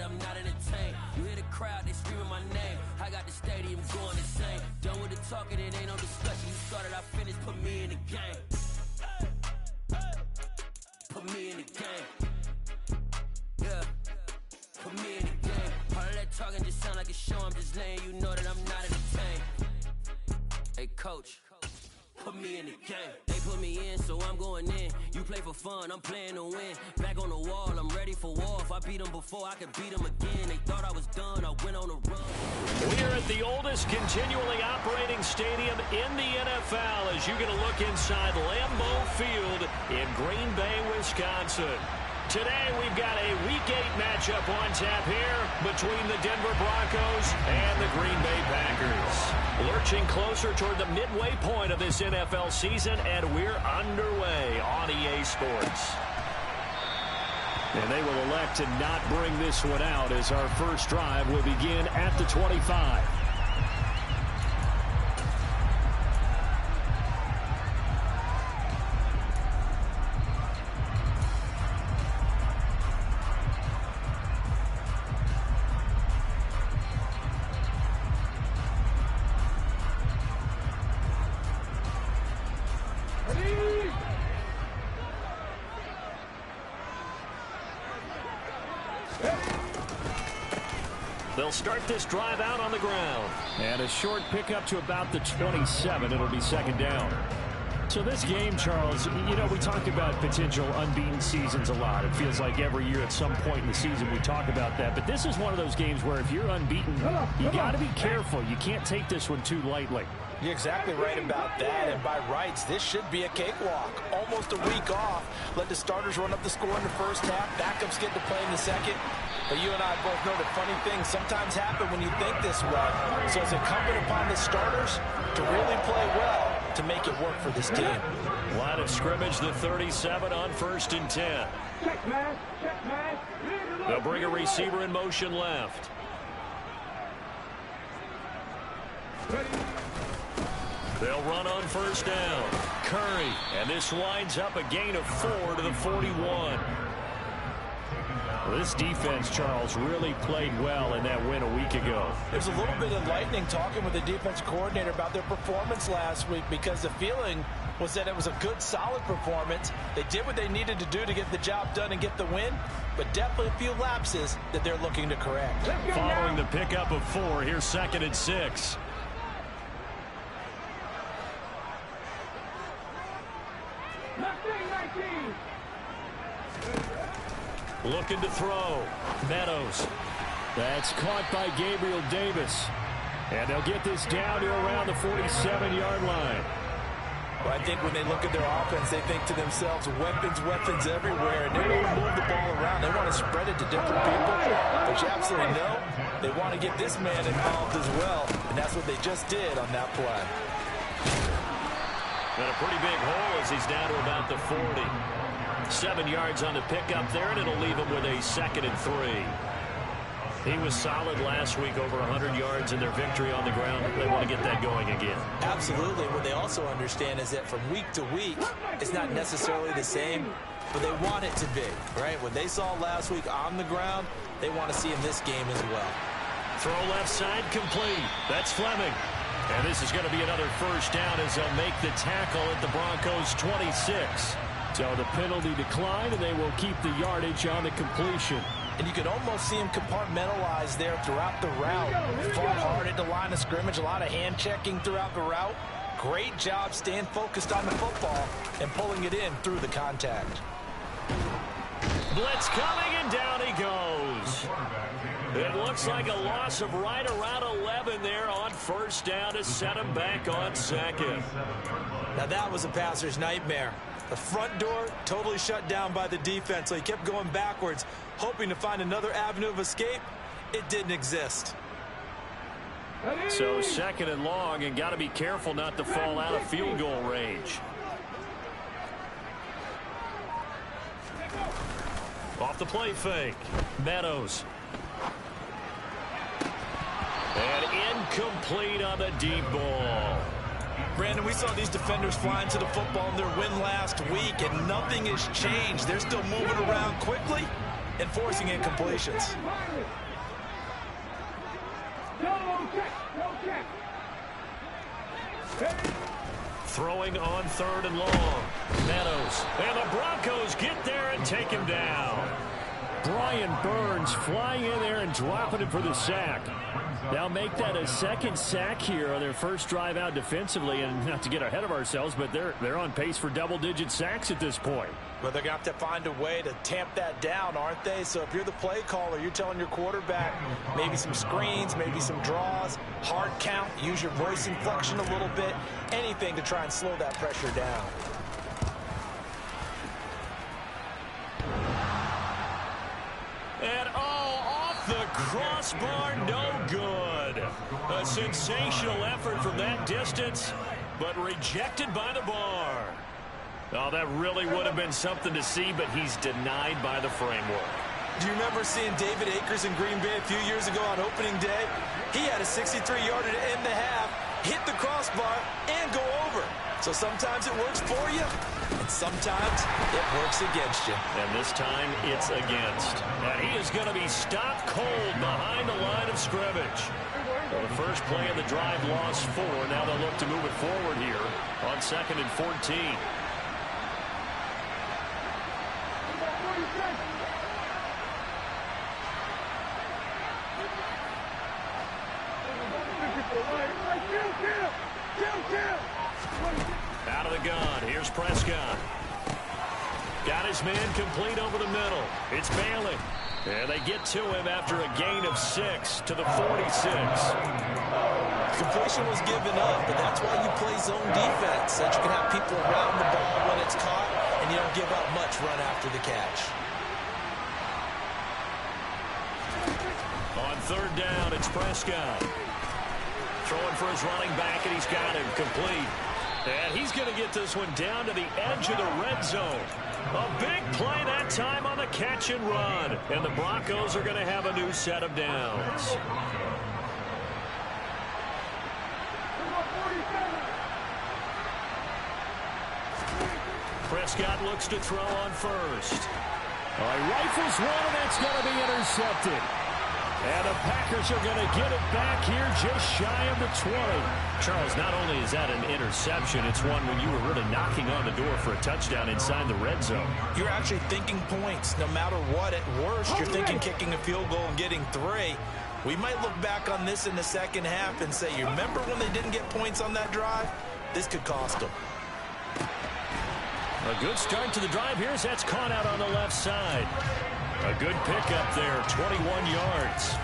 I'm not entertained. You hear the crowd, they screaming my name. I got the stadium going insane. Done with the talking, it ain't no discussion. You started, I finished, put me in the game. Put me in the game. Yeah. Put me in the game. All of that talking just sound like a show. I'm just letting you know that I'm not entertained. Hey, coach. Put me in the game. They put me in, so I'm going in. You play for fun, I'm playing to win. Back on the wall, I'm ready for war. If I beat them before, I could beat them again. They thought I was done, I went on a run. We are at the oldest continually operating stadium in the NFL as you get a look inside Lambeau Field in Green Bay, Wisconsin. Today we've got a Week 8 matchup on tap here between the Denver Broncos and the Green Bay Packers. Lurching closer toward the midway point of this NFL season, and we're underway on EA Sports. And they will elect to not bring this one out as our first drive will begin at the 25. They'll start this drive out on the ground. And a short pickup to about the 27. It'll be second down. So this game, Charles, you know, we talk about potential unbeaten seasons a lot. It feels like every year at some point in the season we talk about that. But this is one of those games where if you're unbeaten, you got to be careful. You can't take this one too lightly. You're exactly right about that, and by rights, this should be a cakewalk. Almost a week off. Let the starters run up the score in the first half. Backups get to play in the second. But you and I both know that funny things sometimes happen when you think this way. So it's incumbent upon the starters to really play well to make it work for this team. Line of scrimmage, the 37 on 1st and 10. They'll bring a receiver in motion left. They'll run on 1st down. Curry, and this winds up a gain of 4 to the 41. This defense, Charles, really played well in that win a week ago. There's a little bit enlightening talking with the defense coordinator about their performance last week because the feeling was that it was a good, solid performance. They did what they needed to do to get the job done and get the win, but definitely a few lapses that they're looking to correct. Following the pickup of 4, here's 2nd and 6. Looking to throw. Meadows. That's caught by Gabriel Davis. And they'll get this down to around the 47-yard line. Well, I think when they look at their offense, they think to themselves, weapons everywhere, and they want to move the ball around. They want to spread it to different people. But you absolutely know they want to get this man involved as well, and that's what they just did on that play. Got a pretty big hole as he's down to about the 40. 7 yards on the pickup there, and it'll leave him with a 2nd and 3. He was solid last week, over 100 yards in their victory on the ground. They want to get that going again. Absolutely. What they also understand is that from week to week, it's not necessarily the same, but they want it to be, right? What they saw last week on the ground, they want to see in this game as well. Throw left side complete. That's Fleming. And this is going to be another 1st down as they'll make the tackle at the Broncos' 26. So the penalty declined, and they will keep the yardage on the completion. And you can almost see him compartmentalize there throughout the route. Fought hard at the line of scrimmage, a lot of hand checking throughout the route. Great job staying focused on the football and pulling it in through the contact. Blitz coming, and down he goes. It looks like a loss of right around 11 there on 1st down to set him back on 2nd. Now that was a passer's nightmare. The front door totally shut down by the defense, so he kept going backwards, hoping to find another avenue of escape. It didn't exist. So 2nd and long, and got to be careful not to fall out of field goal range. Off the play fake. Meadows. And incomplete on the deep ball. Brandon, we saw these defenders flying to the football in their win last week, and nothing has changed. They're still moving around quickly, and forcing incompletions. Throwing on 3rd and long. Meadows. And the Broncos get there and take him down. Brian Burns flying in there and dropping it for the sack. They'll make that a second sack here on their first drive out defensively. And not to get ahead of ourselves, but they're on pace for double-digit sacks at this point. Well, they're going to have to find a way to tamp that down, aren't they? So if you're the play caller, you're telling your quarterback maybe some screens, maybe some draws, hard count, use your voice inflection a little bit, anything to try and slow that pressure down. And off the crossbar, no good. A sensational effort from that distance, but rejected by the bar. Oh, that really would have been something to see, but he's denied by the framework. Do you remember seeing David Akers in Green Bay a few years ago on opening day? He had a 63-yarder to end the half, hit the crossbar, and go over. So sometimes it works for you, and sometimes it works against you. And this time, it's against. And he is going to be stopped cold behind the line of scrimmage. Well, the first play of the drive lost 4. Now they'll look to move it forward here on 2nd and 14. Out of the gun. Here's Prescott. Got his man complete over the middle. It's Bailey. And they get to him after a gain of 6 to the 46. Completion was given up, but that's why you play zone defense, so that you can have people around the ball when it's caught, and you don't give up much run after the catch. On 3rd down, it's Prescott. Throwing for his running back, and he's got him complete. And he's going to get this one down to the edge of the red zone. A big play that time on the catch and run. And the Broncos are going to have a new set of downs. Prescott looks to throw on 1st. He rifles one, and that's going to be intercepted. And the Packers are going to get it back here just shy of the 20. Charles, not only is that an interception, it's one when you were really knocking on the door for a touchdown inside the red zone. You're actually thinking points. No matter what, at worst, you're thinking kicking a field goal and getting 3. We might look back on this in the second half and say, you remember when they didn't get points on that drive? This could cost them. A good start to the drive here as that's caught out on the left side. A good pickup there, 21 yards.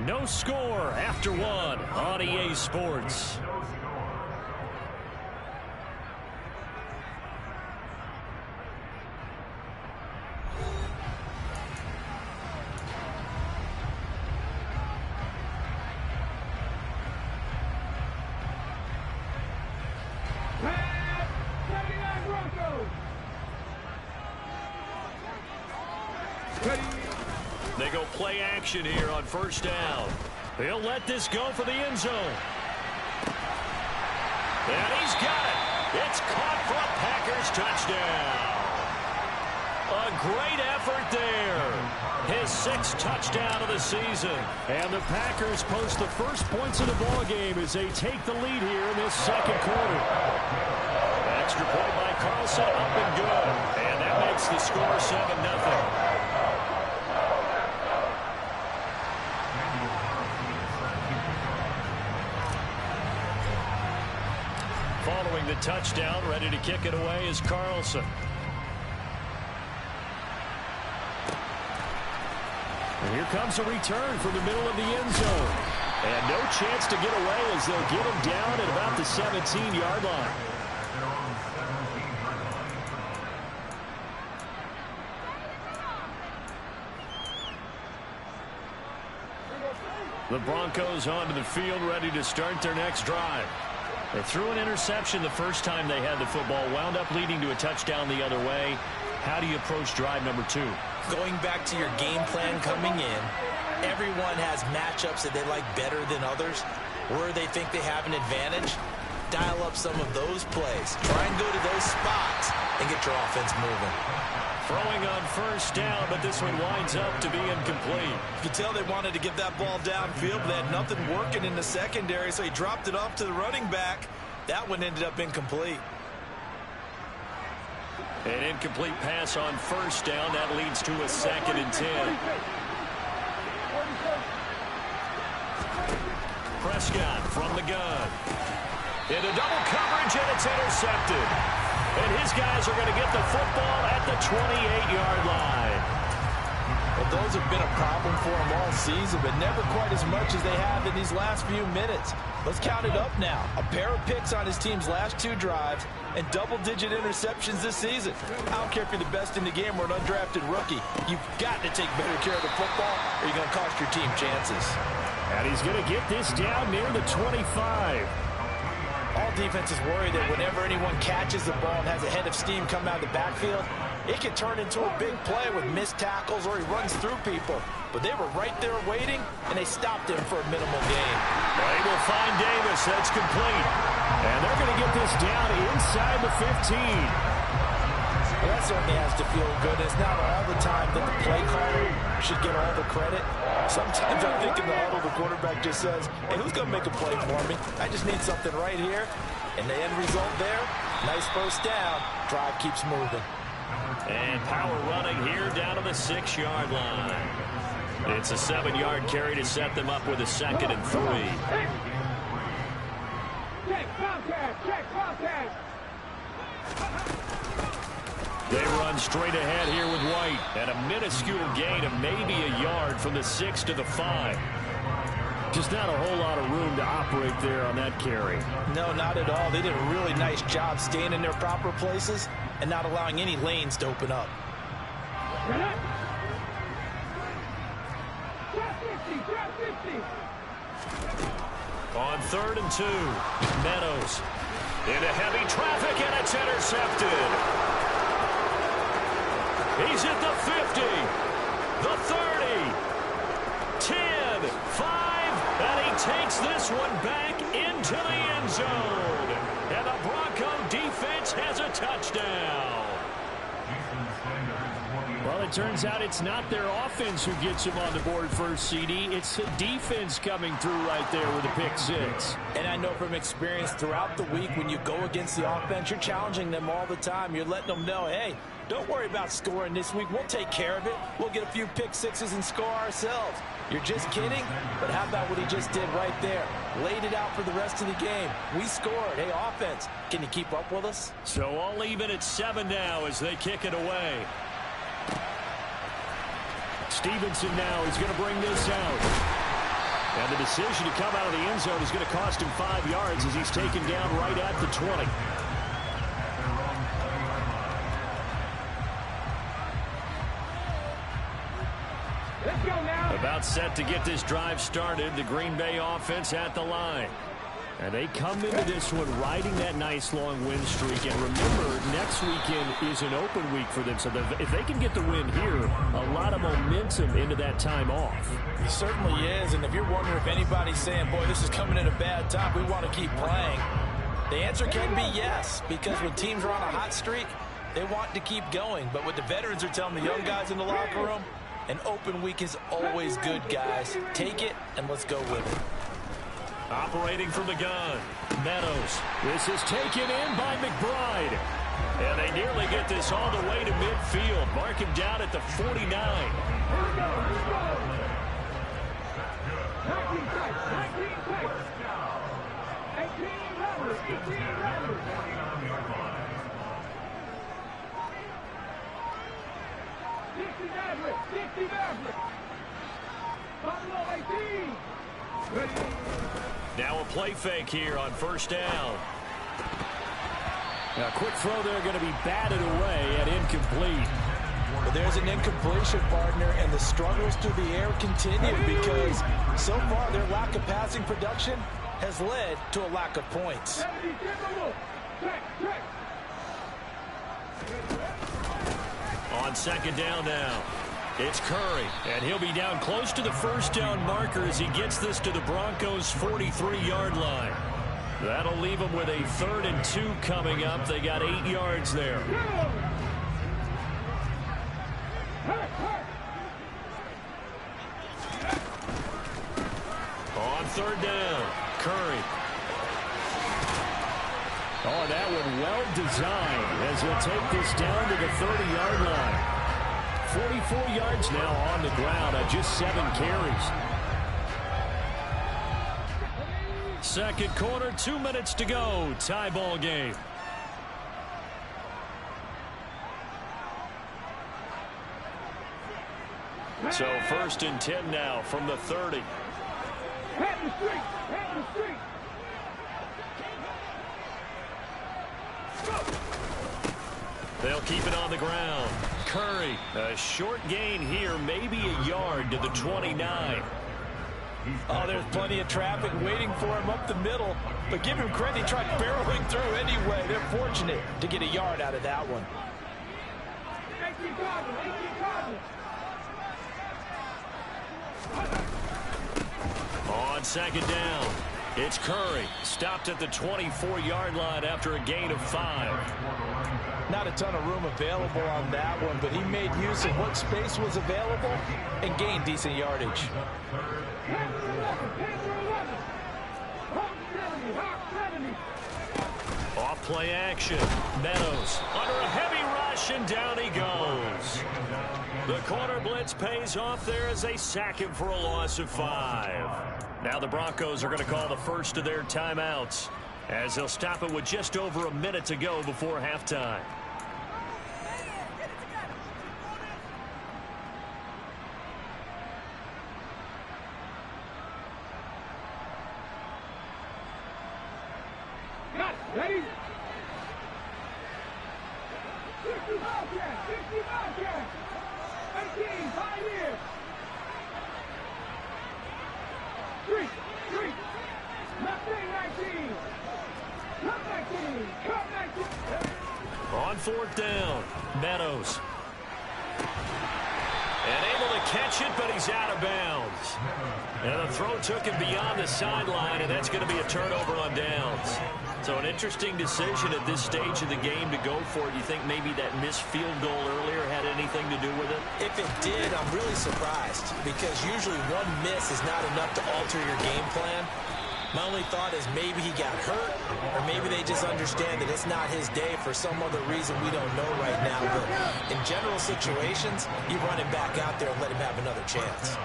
No score after 1 on EA Sports. They go play action here on 1st down. He'll let this go for the end zone. And he's got it. It's caught for a Packers touchdown. A great effort there. His 6th touchdown of the season. And the Packers post the first points of the ballgame as they take the lead here in this 2nd quarter. Extra point by Carlson, up and good. And that makes the score 7-0. Following the touchdown, ready to kick it away is Carlson. And here comes a return from the middle of the end zone. And no chance to get away as they'll get him down at about the 17-yard line. The Broncos onto the field, ready to start their next drive. They threw an interception the first time they had the football, wound up leading to a touchdown the other way. How do you approach drive number 2? Going back to your game plan coming in, everyone has matchups that they like better than others. where they think they have an advantage, dial up some of those plays. Try and go to those spots and get your offense moving. Throwing on first down, but this one winds up to be incomplete. You can tell they wanted to get that ball downfield, but they had nothing working in the secondary, so he dropped it off to the running back. That one ended up incomplete. An incomplete pass on first down. That leads to a 2nd and 10. Prescott from the gun. Into double coverage, and it's intercepted. And his guys are going to get the football at the 28-yard line. Well, those have been a problem for them all season, but never quite as much as they have in these last few minutes. Let's count it up now. A pair of picks on his team's last 2 drives and double-digit interceptions this season. I don't care if you're the best in the game or an undrafted rookie. You've got to take better care of the football or you're going to cost your team chances. And he's going to get this down near the 25. All defenses worry that whenever anyone catches the ball and has a head of steam come out of the backfield, it can turn into a big play with missed tackles or he runs through people. But they were right there waiting, and they stopped him for a minimal gain. They will find Davis. That's complete. And they're going to get this down inside the 15. Well, that certainly has to feel good. It's not all the time that the play caller should get all the credit. Sometimes I think in the huddle, the quarterback just says, hey, who's going to make a play for me? I just need something right here. And the end result there, nice first down. Drive keeps moving. And power running here down to the 6-yard line. It's a 7-yard carry to set them up with a 2nd and 3. Check contact. They run straight ahead here with White. And a minuscule gain of maybe a yard from the 6 to the 5. Just not a whole lot of room to operate there on that carry. No, not at all. They did a really nice job staying in their proper places and not allowing any lanes to open up. On 3rd and 2, Meadows into heavy traffic, and it's intercepted. He's at the 50, the 30, 10, 5, and he takes this one back into the end zone. And the Bronco defense has a touchdown. Well, it turns out it's not their offense who gets them on the board first, CD. It's the defense coming through right there with a pick 6. And I know from experience throughout the week when you go against the offense, you're challenging them all the time. You're letting them know, hey, don't worry about scoring this week. We'll take care of it. We'll get a few pick 6s and score ourselves. You're just kidding? But how about what he just did right there? Laid it out for the rest of the game. We scored. Hey, offense, can you keep up with us? So all even at 7 now as they kick it away. Stevenson now is going to bring this out. And the decision to come out of the end zone is going to cost him 5 yards as he's taken down right at the 20. Let's go now. About set to get this drive started, the Green Bay offense at the line. And they come into this one riding that nice long win streak. And remember, next weekend is an open week for them. So if they can get the win here, a lot of momentum into that time off. It certainly is. And if you're wondering if anybody's saying, boy, this is coming at a bad time, we want to keep playing, the answer can be yes. Because when teams are on a hot streak, they want to keep going. But what the veterans are telling the young guys in the locker room, an open week is always good, guys. Take it, and let's go with it. Operating from the gun, Meadows. This is taken in by McBride. And they nearly get this all the way to midfield. Mark him down at the 49. 19 takes. 18 runners. 18 runners. 60 Maverick. 60 Maverick. Buffalo 18. Ready. Now a play fake here on first down. Now a quick throw there going to be batted away and incomplete. But there's an incompletion, partner, and the struggles through the air continue because so far their lack of passing production has led to a lack of points. On second down now. It's Curry, and he'll be down close to the first down marker as he gets this to the Broncos' 43-yard line. That'll leave them with a 3rd and 2 coming up. They got 8 yards there. On 3rd down, Curry. Oh, that one well designed as he'll take this down to the 30-yard line. 44 yards now on the ground on just 7 carries. Second quarter, 2 minutes to go. Tie ball game. So 1st and 10 now from the 30. They'll keep it on the ground. Curry, a short gain here, maybe a yard to the 29. Oh, there's plenty of traffic waiting for him up the middle. But give him credit, he tried barreling through anyway. They're fortunate to get a yard out of that one. On 2nd down, it's Curry. Stopped at the 24-yard line after a gain of 5. Not a ton of room available on that one, but he made use of what space was available and gained decent yardage. Off play action. Meadows under a heavy rush, and down he goes. The corner blitz pays off there as they sack him for a loss of 5. Now the Broncos are going to call the first of their timeouts as they'll stop it with just over a minute to go before halftime. Ready? 60 Bobcats! 60 Bobcats! 18, 5 years! 3, left wing 19! Cut 19! Cut 19! On 4th down, Meadows. And able to catch it, but he's out of bounds. And the throw took him beyond the sideline, and that's going to be a turnover on downs. So an interesting decision at this stage of the game to go for it. You think maybe that missed field goal earlier had anything to do with it? If it did, I'm really surprised because usually one miss is not enough to alter your game plan. My only thought is maybe he got hurt, or maybe they just understand that it's not his day for some other reason we don't know right now. But in general situations, you run him back out there and let him have another chance.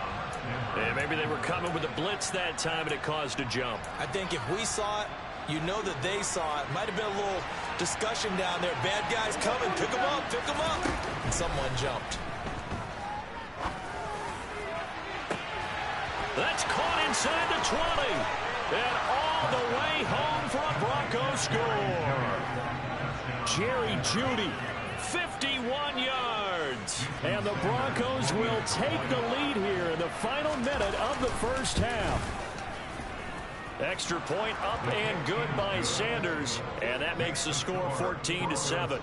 Yeah, maybe they were coming with a blitz that time and it caused a jump. I think if we saw it, you know that they saw it. Might have been a little discussion down there. Bad guys coming. Pick them up. Pick them up. And someone jumped. That's caught inside the 20. And all the way home for a Broncos score. Jerry Jeudy, 51 yards. And the Broncos will take the lead here in the final minute of the first half. Extra point up and good by Sanders. And that makes the score 14-7.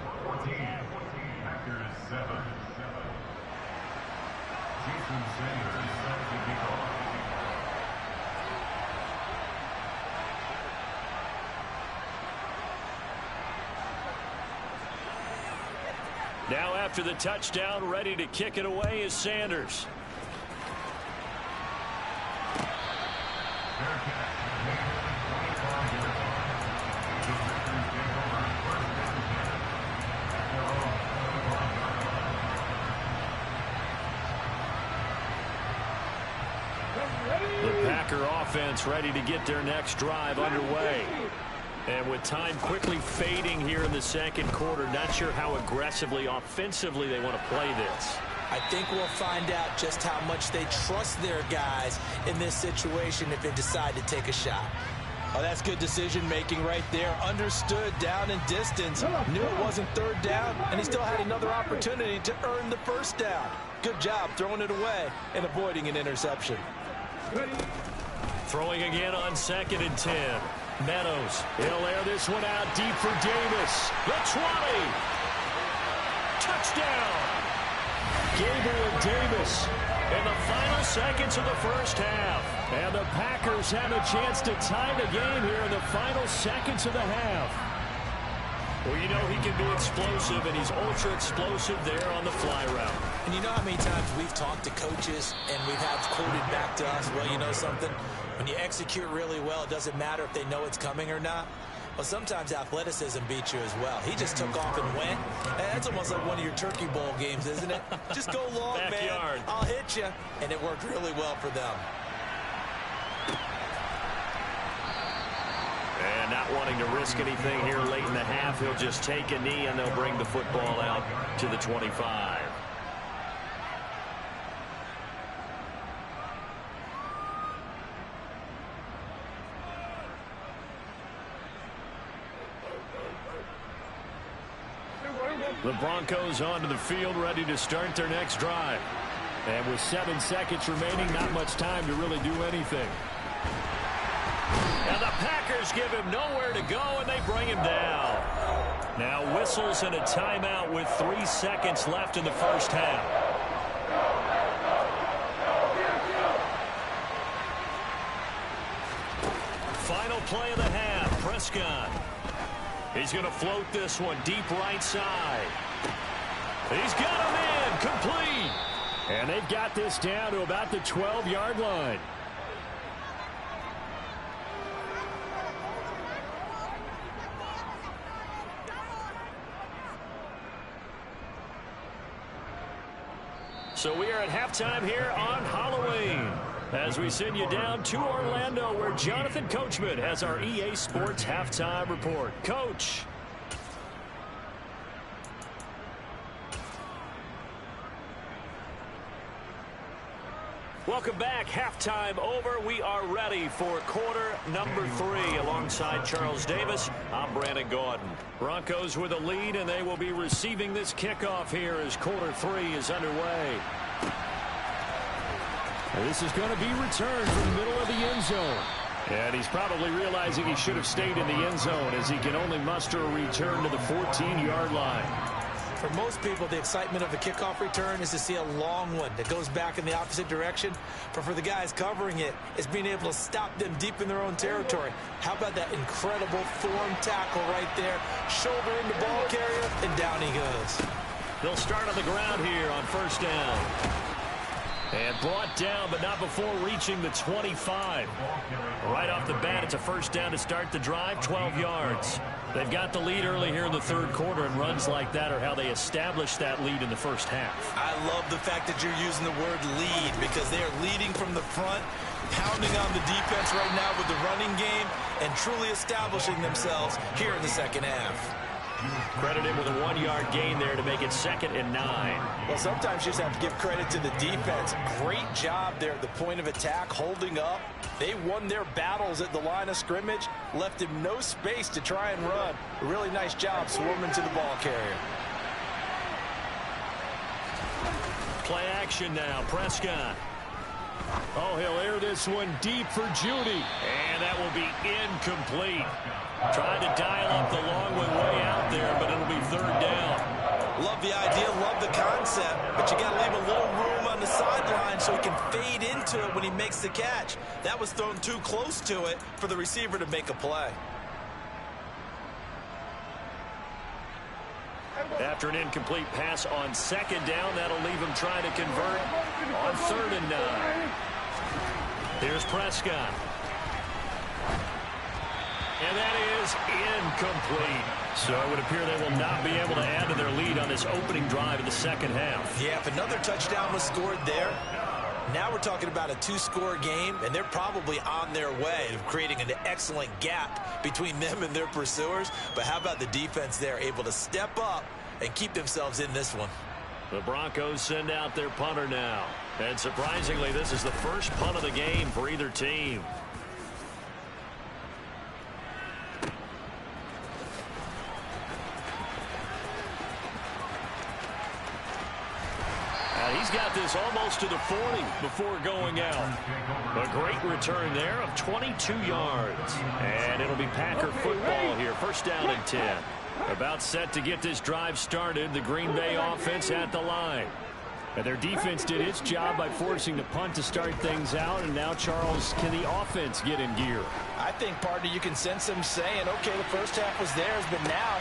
Now after the touchdown, ready to kick it away is Sanders. The Packer offense ready to get their next drive underway. And with time quickly fading here in the second quarter, not sure how aggressively, offensively they want to play this. I think we'll find out just how much they trust their guys in this situation if they decide to take a shot. Oh, that's good decision-making right there. Understood down and distance. Knew it wasn't third down, and he still had another opportunity to earn the first down. Good job throwing it away and avoiding an interception. Throwing again on 2nd and 10. Meadows, he'll air this one out deep for Davis. The 20. Touchdown. Gabriel Davis in the final seconds of the first half. And the Packers have a chance to tie the game here in the final seconds of the half. Well, you know he can be explosive, and he's ultra-explosive there on the fly route. And you know how many times we've talked to coaches and we've had quoted back to us, well, you know something? When you execute really well, it doesn't matter if they know it's coming or not. Well, sometimes athleticism beats you as well. He just took off and went. That's almost like one of your Turkey Bowl games, isn't it? Just go long, Backyard. man. I'll hit you. And it worked really well for them. And not wanting to risk anything here late in the half, he'll just take a knee, and they'll bring the football out to the 25. The Broncos onto the field, ready to start their next drive. And with 7 seconds remaining, not much time to really do anything. And the Packers give him nowhere to go, and they bring him down. Now whistles and a timeout with 3 seconds left in the first half. Final play of the half, Prescott. He's going to float this one deep right side. He's got him in, complete. And they've got this down to about the 12-yard line. So we are at halftime here on Halloween, as we send you down to Orlando, where Jonathan Coachman has our EA Sports Halftime Report. Coach. Welcome back. Halftime over. We are ready for quarter number 3. Alongside Charles Davis, I'm Brandon Gordon. Broncos with a lead, and they will be receiving this kickoff here as quarter 3 is underway. This is going to be returned from the middle of the end zone. And he's probably realizing he should have stayed in the end zone, as he can only muster a return to the 14-yard line. For most people, the excitement of the kickoff return is to see a long one that goes back in the opposite direction. But for the guys covering it, it's being able to stop them deep in their own territory. How about that incredible form tackle right there? Shoulder into ball carrier, and down he goes. They'll start on the ground here on first down. And brought down, but not before reaching the 25. Right off the bat, it's a first down to start the drive, 12 yards. They've got the lead early here in the third quarter, and runs like that are how they establish that lead in the first half. I love the fact that you're using the word lead, because they are leading from the front, pounding on the defense right now with the running game, and truly establishing themselves here in the second half. Credited with a 1-yard gain there to make it 2nd and 9. Well, sometimes you just have to give credit to the defense. Great job there at the point of attack, holding up. They won their battles at the line of scrimmage, left him no space to try and run. A really nice job swarming to the ball carrier. Play action now, Prescott. Oh, he'll air this one deep for Judy. And that will be incomplete. Tried to dial up the long one way out there, but it'll be third down. Love the idea, love the concept, but you got to leave a little room on the sideline so he can fade into it when he makes the catch. That was thrown too close to it for the receiver to make a play. After an incomplete pass on second down, that'll leave him trying to convert on 3rd and 9. Here's Prescott. And that is incomplete. So it would appear they will not be able to add to their lead on this opening drive of the second half. Yeah, if another touchdown was scored there, now we're talking about a 2-score game, and they're probably on their way of creating an excellent gap between them and their pursuers. But how about the defense there, able to step up and keep themselves in this one? The Broncos send out their punter now. And surprisingly, this is the first punt of the game for either team. He's got this almost to the 40 before going out. A great return there of 22 yards. And it'll be Packer football here. First down and 10. About set to get this drive started. The Green Bay offense at the line. And their defense did its job by forcing the punt to start things out. And now, Charles, can the offense get in gear? I think, partner, you can sense them saying, okay, the first half was theirs, but now...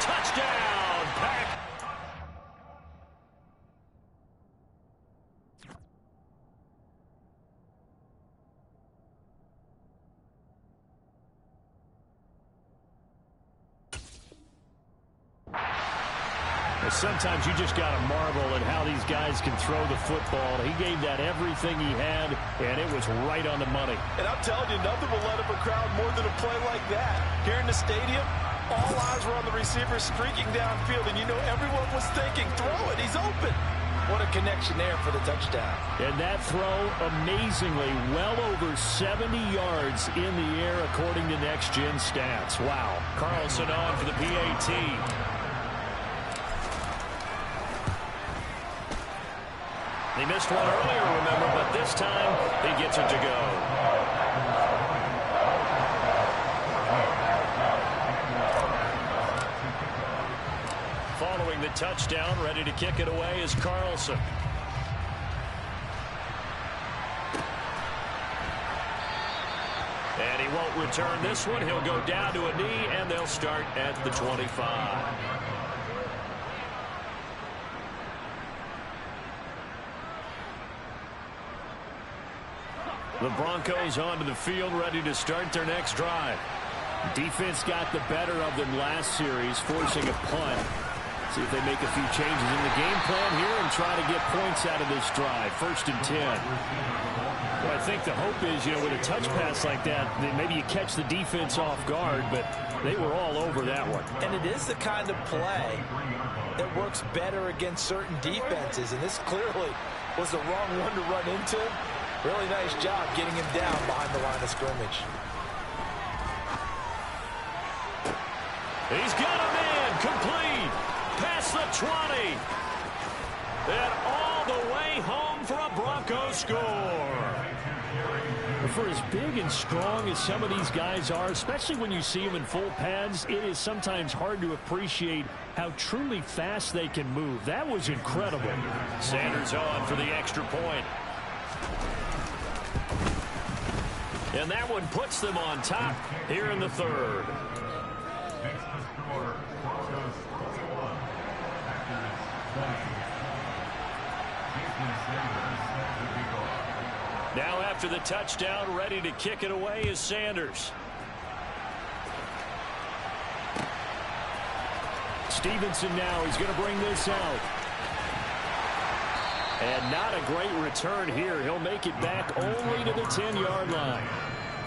Touchdown, Pack! Sometimes you just got to marvel at how these guys can throw the football. He gave that everything he had, and it was right on the money. And I'm telling you, nothing will let up a crowd more than a play like that. Here in the stadium, all eyes were on the receiver streaking downfield, and you know everyone was thinking, throw it, he's open. What a connection there for the touchdown. And that throw, amazingly, well over 70 yards in the air, according to Next Gen Stats. Wow. Carlson on for the PAT. He missed one earlier, remember, but this time he gets it to go. Following the touchdown, ready to kick it away is Carlson. And he won't return this one. He'll go down to a knee, and they'll start at the 25. The Broncos onto the field, ready to start their next drive. Defense got the better of them last series, forcing a punt. See if they make a few changes in the game plan here and try to get points out of this drive. 1st and 10. Well, I think the hope is, with a touch pass like that, maybe you catch the defense off guard, but they were all over that one. And it is the kind of play that works better against certain defenses, and this clearly was the wrong one to run into. Really nice job getting him down behind the line of scrimmage. He's got a man complete past the 20. And all the way home for a Broncos score. For as big and strong as some of these guys are, especially when you see them in full pads, it is sometimes hard to appreciate how truly fast they can move. That was incredible. Sanders on for the extra point. And that one puts them on top here in the 3rd. Now after the touchdown, ready to kick it away is Sanders. Stevenson now, he's going to bring this out. And not a great return here. He'll make it back only to the 10-yard line.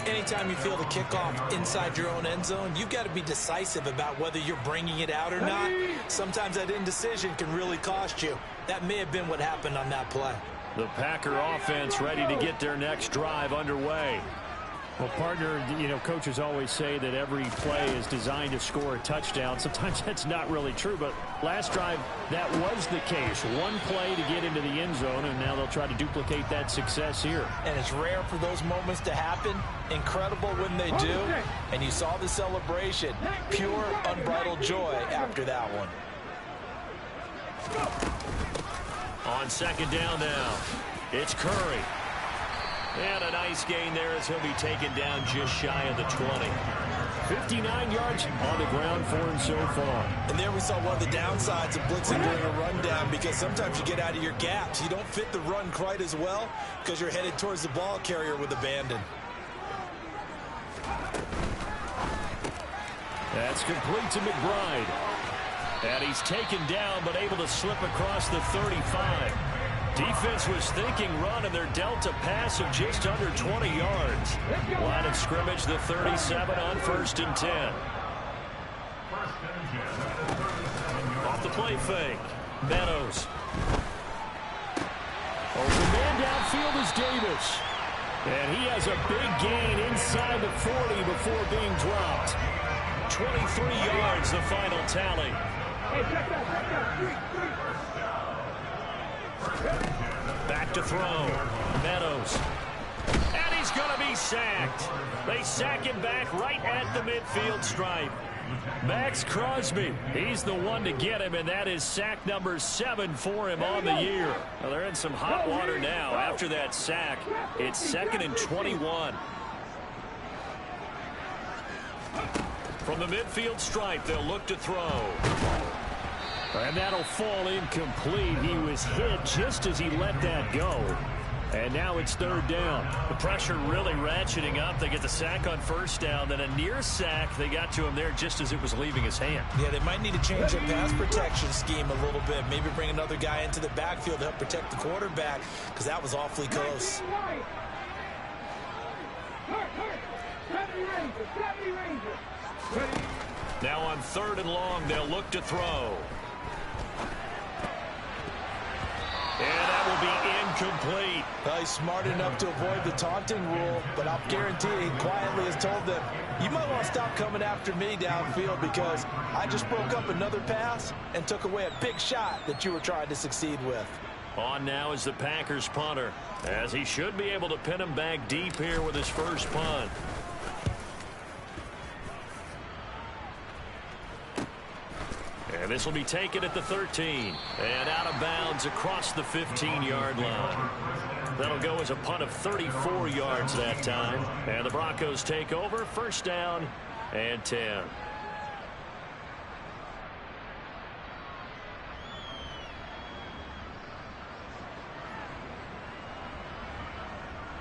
Anytime you feel the kickoff inside your own end zone, you've got to be decisive about whether you're bringing it out or not. Sometimes that indecision can really cost you. That may have been what happened on that play. The Packer offense ready to get their next drive underway. Well, partner, coaches always say that every play is designed to score a touchdown. Sometimes that's not really true, but last drive, that was the case. One play to get into the end zone, and now they'll try to duplicate that success here. And it's rare for those moments to happen. Incredible when they do. And you saw the celebration. Pure, unbridled joy after that one. On 2nd down now, it's Curry. And a nice gain there as he'll be taken down just shy of the 20. 59 yards on the ground for him so far. And there we saw one of the downsides of blitzing during a rundown, because sometimes you get out of your gaps. You don't fit the run quite as well because you're headed towards the ball carrier with abandon. That's complete to McBride. And he's taken down but able to slip across the 35. Defense was thinking run, and they're dealt a pass of just under 20 yards. Line of scrimmage, the 37 on 1st and 10. Off the play fake. Meadows. Open man downfield is Davis. And he has a big gain inside the 40 before being dropped. 23 yards, the final tally. Back to throw. Meadows. And he's He's going to be sacked. They sack him back right at the midfield stripe. Max Crosby, he's the one to get him, and that is sack number 7 for him on the year. Well, they're in some hot water now. After that sack, it's 2nd and 21. From the midfield stripe, they'll look to throw. And that'll fall incomplete. He was hit just as he let that go. And now it's 3rd down. The pressure really ratcheting up. They get the sack on 1st down, then a near sack. They got to him there just as it was leaving his hand. Yeah, they might need to change their pass protection scheme a little bit. Maybe bring another guy into the backfield to help protect the quarterback, because that was awfully close. Now on 3rd and long, they'll look to throw. And that will be incomplete. He's smart enough to avoid the taunting rule, but I'll guarantee he quietly has told them, you might want to stop coming after me downfield because I just broke up another pass and took away a big shot that you were trying to succeed with. On now is the Packers punter, as he should be able to pin him back deep here with his first punt. And this will be taken at the 13. And out of bounds across the 15-yard line. That'll go as a punt of 34 yards that time. And the Broncos take over, 1st down and 10.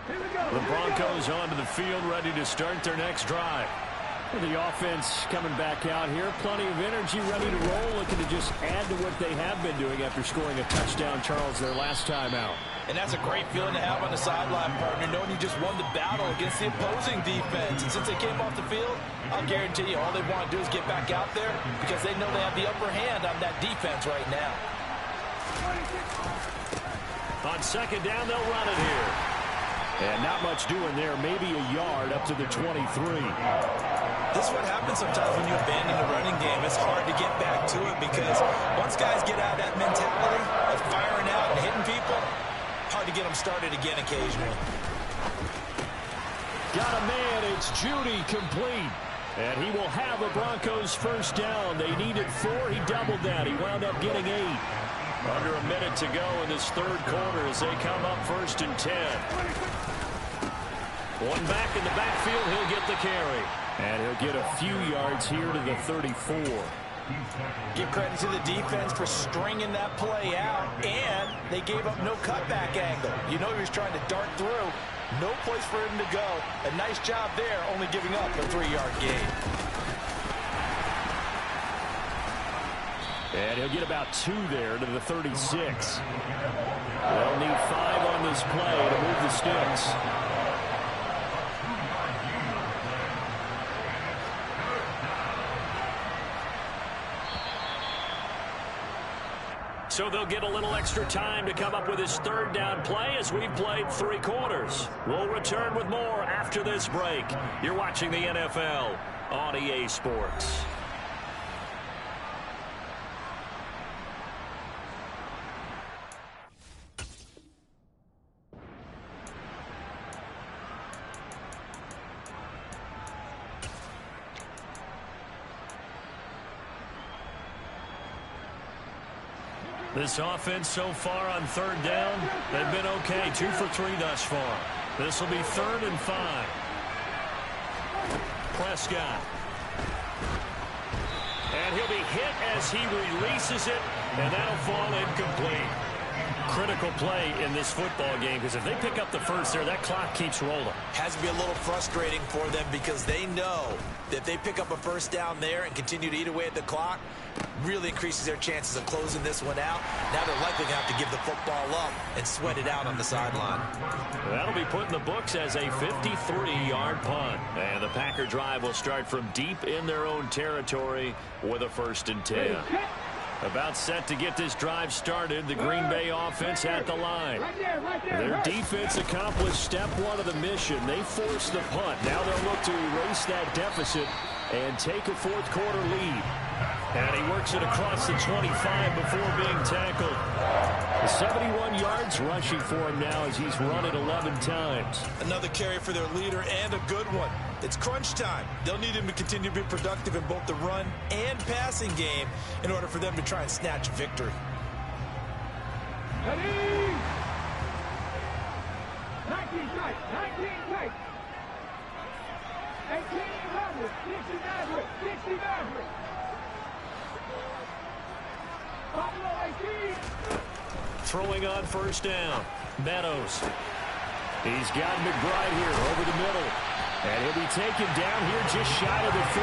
The Broncos onto the field, ready to start their next drive. The offense coming back out here. Plenty of energy, ready to roll, looking to just add to what they have been doing after scoring a touchdown, Charles, their last time out. And that's a great feeling to have on the sideline, partner, knowing you just won the battle against the opposing defense. And since they came off the field, I'll guarantee you all they want to do is get back out there because they know they have the upper hand on that defense right now. On 2nd down, they'll run it here. And not much doing there, maybe a yard up to the 23. This is what happens sometimes when you abandon the running game. It's hard to get back to it because once guys get out of that mentality of firing out and hitting people, hard to get them started again occasionally. Got a man, it's Judy, complete. And he will have a Broncos 1st down. They needed 4, he doubled that. He wound up getting 8. Under a minute to go in this 3rd quarter as they come up 1st and 10. One back in the backfield, he'll get the carry. And he'll get a few yards here to the 34. Give credit to the defense for stringing that play out, and they gave up no cutback angle. You know he was trying to dart through. No place for him to go. A nice job there, only giving up a 3-yard gain. And he'll get about 2 there to the 36. They'll need 5 on this play to move the sticks. So they'll get a little extra time to come up with his 3rd down play as we've played 3 quarters. We'll return with more after this break. You're watching the NFL on EA Sports. This offense so far on 3rd down, they've been okay. 2 for 3 thus far. This will be 3rd and 5. Prescott. And he'll be hit as he releases it, and that'll fall incomplete. Critical play in this football game because if they pick up the 1st there, that clock keeps rolling. Has to be a little frustrating for them because they know that if they pick up a 1st down there and continue to eat away at the clock, really increases their chances of closing this one out. Now they're likely going to have to give the football up and sweat it out on the sideline. That'll be put in the books as a 53-yard punt. And the Packer drive will start from deep in their own territory with a 1st and 10. About set to get this drive started, the Green Bay offense at the line. Their defense accomplished step 1 of the mission. They forced the punt. Now they'll look to erase that deficit and take a fourth quarter lead. And he works it across the 25 before being tackled. 71 yards rushing for him now as he's run it 11 times. Another carry for their leader and a good one. It's crunch time. They'll need him to continue to be productive in both the run and passing game in order for them to try and snatch victory. 19 tight, 19 tight. 18 Maverick, 60 Maverick, 60 Maverick. Buffalo 18. Throwing on first down. Meadows. He's got McBride here over the middle. And he'll be taken down here just shy of the 30.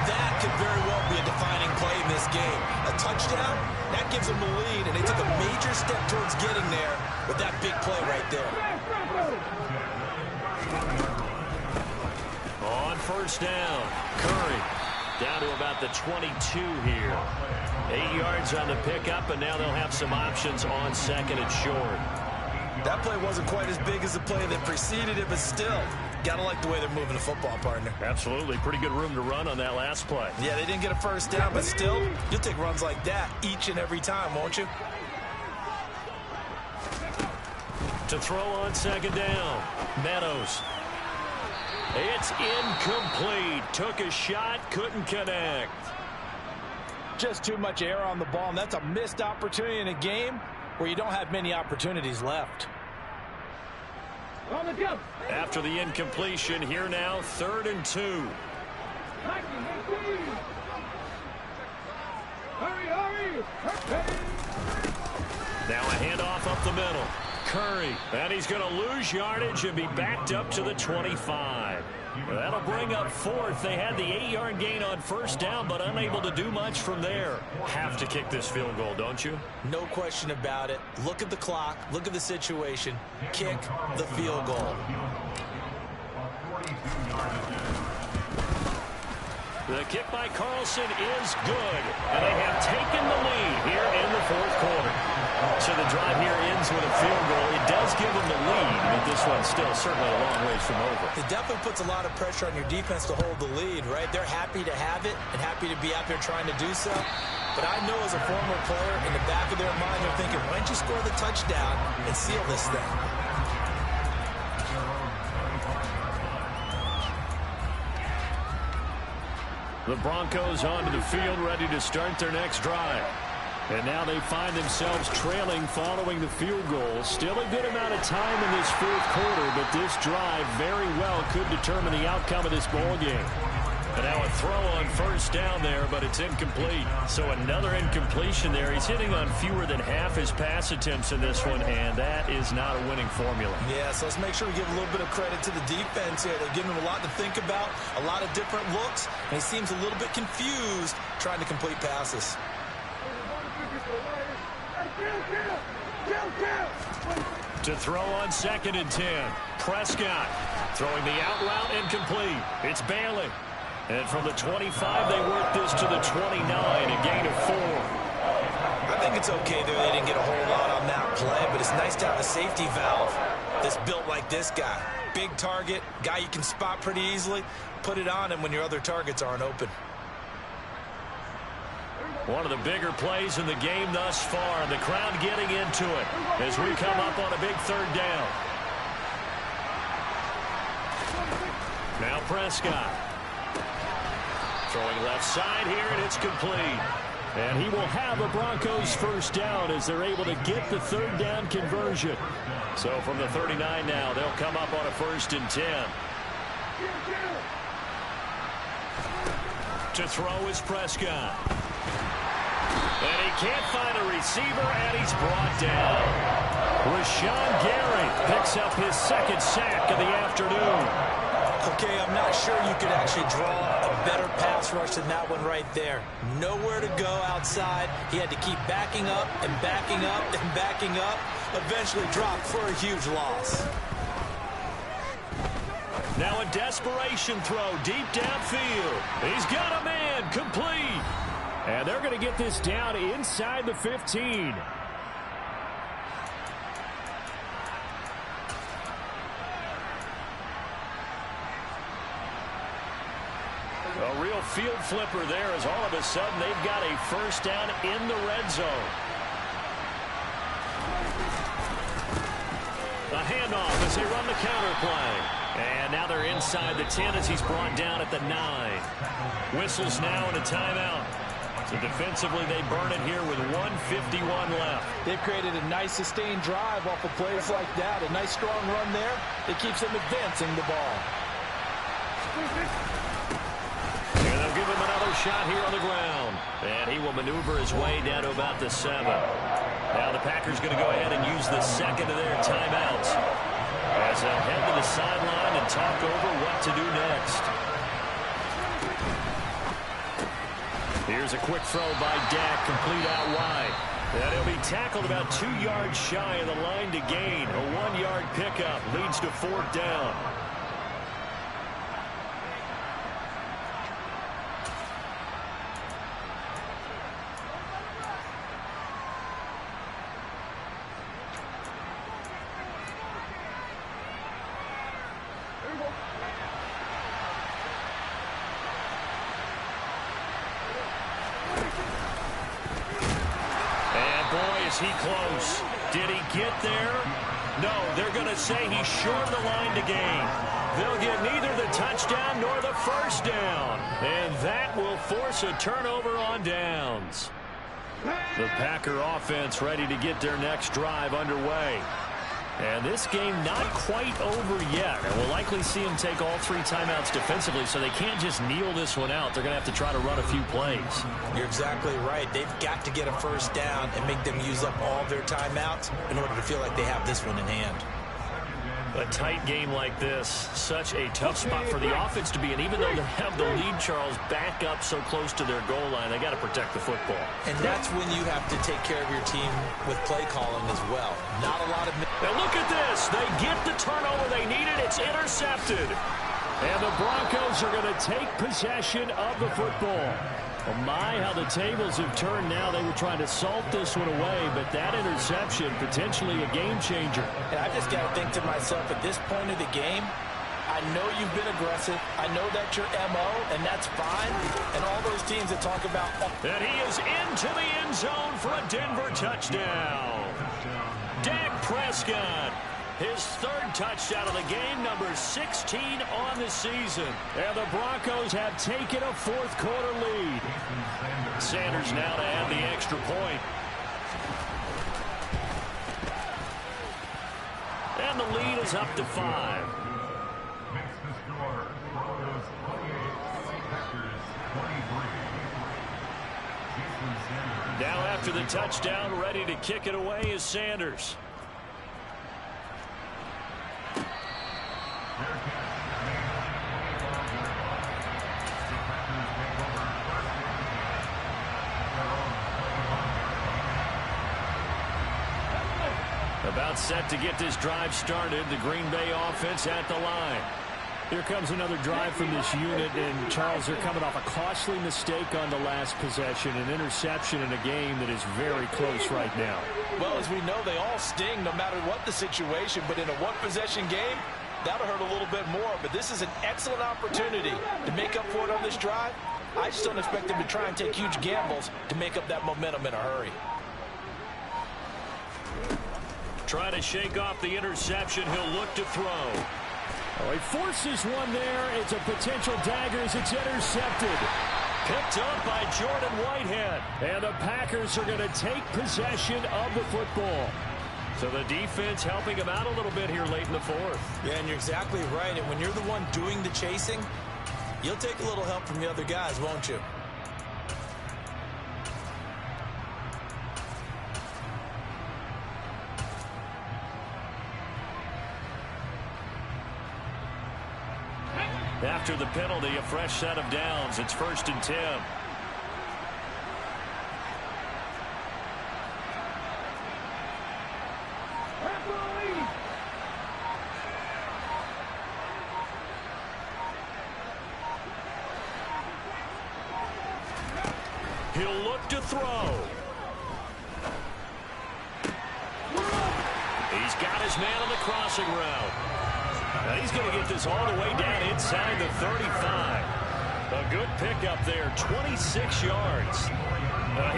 That could very well be a defining play in this game. A touchdown, that gives them the lead, and they took a major step towards getting there with that big play right there. On first down, Curry down to about the 22 here. 8 yards on the pickup, and now they'll have some options on second and short. That play wasn't quite as big as the play that preceded it, but still, gotta like the way they're moving the football, partner. Absolutely. Pretty good room to run on that last play. Yeah, they didn't get a first down, but still, you'll take runs like that each and every time, won't you? To throw on second down, Meadows. It's incomplete. Took a shot, couldn't connect. Just too much air on the ball, and that's a missed opportunity in a game where you don't have many opportunities left. On the jump. After the incompletion, here now, 3rd and 2. 19, 18. Hurry. Now a handoff up the middle. Curry, and he's going to lose yardage and be backed up to the 25. That'll bring up 4th. They had the 8-yard gain on first down, but unable to do much from there. Have to kick this field goal, don't you? No question about it. Look at the clock. Look at the situation. Kick the field goal. The kick by Carlson is good, and they have taken the lead here in the 4th quarter. So the drive here ends with a field goal. It does give them the lead, but this one's still certainly a long ways from over. It definitely puts a lot of pressure on your defense to hold the lead, right? They're happy to have it and happy to be out there trying to do so. But I know as a former player, in the back of their mind, they're thinking, why don't you score the touchdown and seal this thing? The Broncos onto the field, ready to start their next drive. And now they find themselves trailing following the field goal. Still a good amount of time in this 4th quarter, but this drive very well could determine the outcome of this ball game. And now a throw on first down there, but it's incomplete. So another incompletion there. He's hitting on fewer than half his pass attempts in this one, and that is not a winning formula. Yeah, so let's make sure we give a little bit of credit to the defense here. They're giving him a lot to think about, a lot of different looks, and he seems a little bit confused trying to complete passes. To throw on 2nd and 10. Prescott throwing the out route incomplete. It's Bailey. And from the 25, they work this to the 29, a gain of 4. I think it's okay there. They didn't get a whole lot on that play, but it's nice to have a safety valve that's built like this guy. Big target, guy you can spot pretty easily. Put it on him when your other targets aren't open. One of the bigger plays in the game thus far. The crowd getting into it as we come up on a big 3rd down. Now Prescott. Throwing left side here, and it's complete. And he will have a Broncos first down as they're able to get the 3rd down conversion. So from the 39 now, they'll come up on a 1st and 10. To throw is Prescott. And he can't find a receiver, and he's brought down. Rashawn Gary picks up his 2nd sack of the afternoon. Okay, I'm not sure you could actually draw a better pass rush than that one right there. Nowhere to go outside. He had to keep backing up and backing up and backing up. Eventually dropped for a huge loss. Now a desperation throw deep downfield. He's got a man, complete. And they're going to get this down inside the 15. A real field flipper there as all of a sudden they've got a first down in the red zone. A handoff as they run the counter play. And now they're inside the 10 as he's brought down at the 9. Whistles now and a timeout. So defensively they burn it here with 1:51 left. They've created a nice sustained drive off of plays like that. A nice strong run there. It keeps them advancing the ball. And they'll give him another shot here on the ground. And he will maneuver his way down to about the 7. Now the Packers going to go ahead and use the second of their timeouts as they'll head to the sideline and talk over what to do next. Here's a quick throw by Dak, complete out wide. And he'll be tackled about 2 yards shy of the line to gain. A 1-yard pickup leads to 4th down. He close. Did he get there? No, they're going to say he's short of the line to gain. They'll get neither the touchdown nor the first down. And that will force a turnover on downs. The Packer offense ready to get their next drive underway. And this game not quite over yet. And we'll likely see them take all 3 timeouts defensively, so they can't just kneel this one out. They're going to have to try to run a few plays. You're exactly right. They've got to get a first down and make them use up all their timeouts in order to feel like they have this one in hand. A tight game like this, such a tough spot for the offense to be in. Even though they have the lead, Charles, back up so close to their goal line, they got to protect the football. And that's when you have to take care of your team with play calling as well. Not a lot of... Now look at this. They get the turnover they needed. It's intercepted. And the Broncos are going to take possession of the football. Oh my, how the tables have turned now. They were trying to salt this one away, but that interception, potentially a game changer. And I just got to think to myself, at this point of the game, I know you've been aggressive. I know that's your MO, and that's fine. And all those teams that talk about... And he is into the end zone for a Denver touchdown. Dak Prescott, his 3rd touchdown of the game, number 16 on the season. And the Broncos have taken a 4th quarter lead. Sanders now to add the extra point. And the lead is up to 5. Now after the touchdown, ready to kick it away is Sanders. About set to get this drive started. The Green Bay offense at the line. Here comes another drive from this unit, and Charles, they're coming off a costly mistake on the last possession, an interception in a game that is very close right now. Well, as we know, they all sting no matter what the situation, but in a one-possession game, that'll hurt a little bit more. But this is an excellent opportunity to make up for it on this drive. I just don't expect them to try and take huge gambles to make up that momentum in a hurry. Try to shake off the interception. He'll look to throw. Oh, he forces one there. It's a potential dagger as it's intercepted. Picked up by Jordan Whitehead. And the Packers are going to take possession of the football. So the defense helping him out a little bit here late in the 4th. Yeah, and you're exactly right. And when you're the one doing the chasing, you'll take a little help from the other guys, won't you? After the penalty, a fresh set of downs. It's 1st and 10. He'll look to throw. He's got his man on the crossing route. Now he's going to get this all the way down inside the 35. A good pickup there, 26 yards.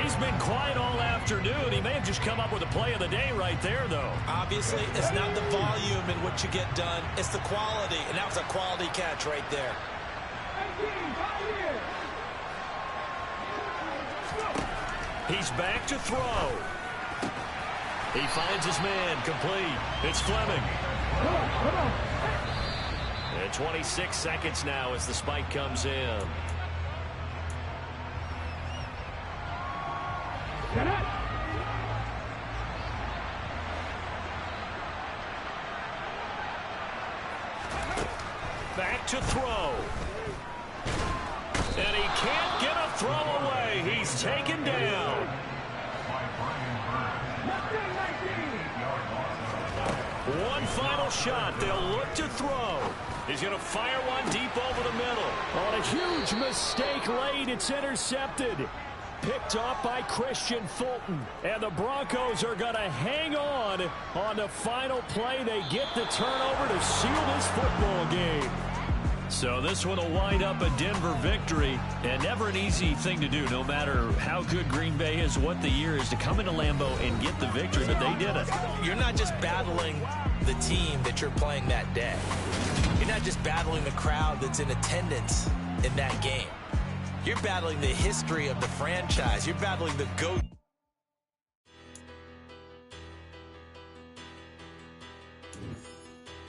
He's been quiet all afternoon. He may have just come up with a play of the day right there, though. Obviously, it's not the volume in which you get done. It's the quality, and that was a quality catch right there. He's back to throw. He finds his man, complete. It's Fleming. And 26 seconds now as the spike comes in. Back to throw. And he can't get a throw away. He's taken down. One final shot. They'll look to throw. He's going to fire one deep over the middle. On a huge mistake late, it's intercepted. Picked off by Christian Fulton. And the Broncos are going to hang on the final play. They get the turnover to seal this football game. So this one will wind up a Denver victory, and never an easy thing to do, no matter how good Green Bay is, what the year is, to come into Lambeau and get the victory, but they did it. You're not just battling the team that you're playing that day. You're not just battling the crowd that's in attendance in that game. You're battling the history of the franchise. You're battling the GOAT.